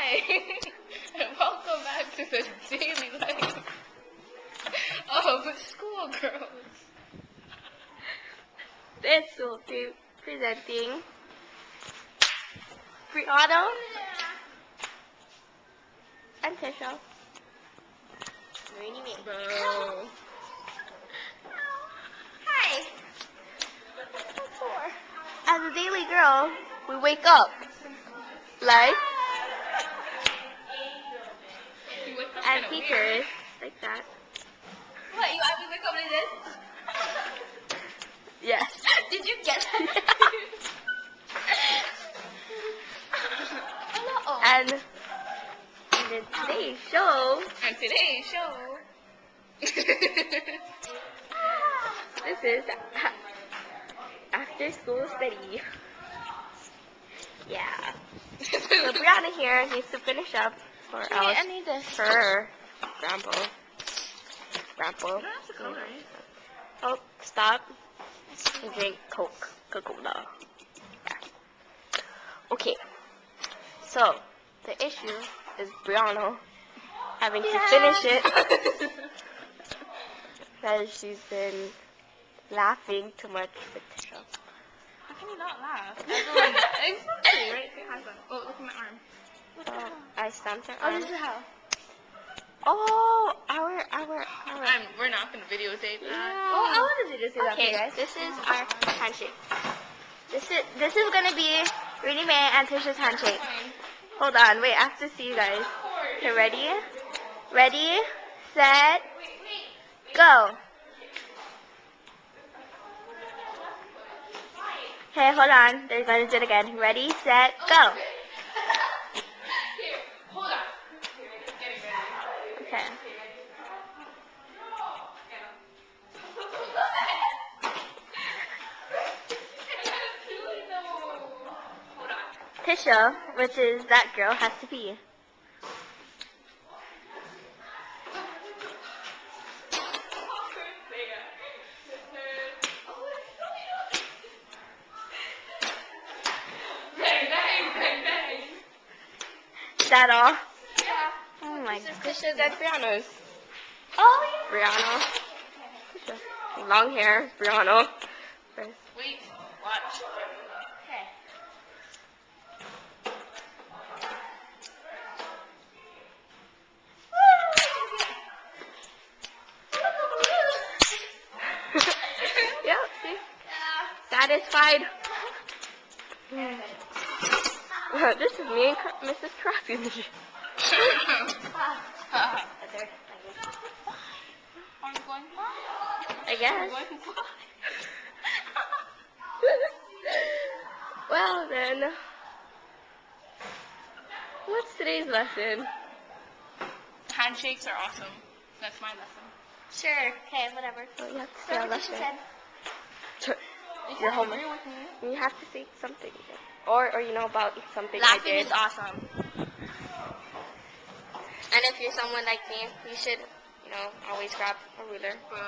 Hi, and welcome back to the daily life of schoolgirls. This will be presenting Brianna and Tisha. Bro. Hi. As a daily girl, we wake up like You wake up and kinda teachers weird. like that. What, you always wake up like this? Yes. Did you get that? Hello. And in today's show, And today's show. this is after school study. Yeah. So Brianna here needs to finish up or else I need this. her grandpa. Oh, stop. And drink Coca-Cola. Yeah. Okay. So the issue is Brianna having to finish it because she's been laughing too much with Tisha. How can you not laugh? Everyone, exactly, right? Say high five. Oh, look at my arm. I stamped her Oh, arm. this is how. Oh, our. We're not gonna videotape that. Yeah. Oh, I wanted to just say that. Okay, guys, this is our handshake. This is gonna be Rudy Mae and Tisha's handshake. Hold on, wait, I have to see you guys. Okay, ready? Ready, set, go. Okay, hold on. They're gonna do it again. Ready, set, go. Here, hold on. Getting ready. Okay. Tisha, which is that girl, has to pee. Bang, bang, bang, bang. Is that all? Yeah. Oh my This is goodness. Tisha's and Brianna's. Oh, Brianna. Tisha. Long hair, Brianna. First. Wait, watch. Okay. Yep, see? Satisfied. This is me and Mrs. Crafty. I'm going I guess. fly. Well then, what's today's lesson? Handshakes are awesome. That's my lesson. Sure. Okay, whatever. Oh, you have to say our lesson. If Your you homework. agree with me. You have to say something. Or you know about something I Laughing did. is awesome. And if you're someone like me, you should, always grab a ruler. Bro.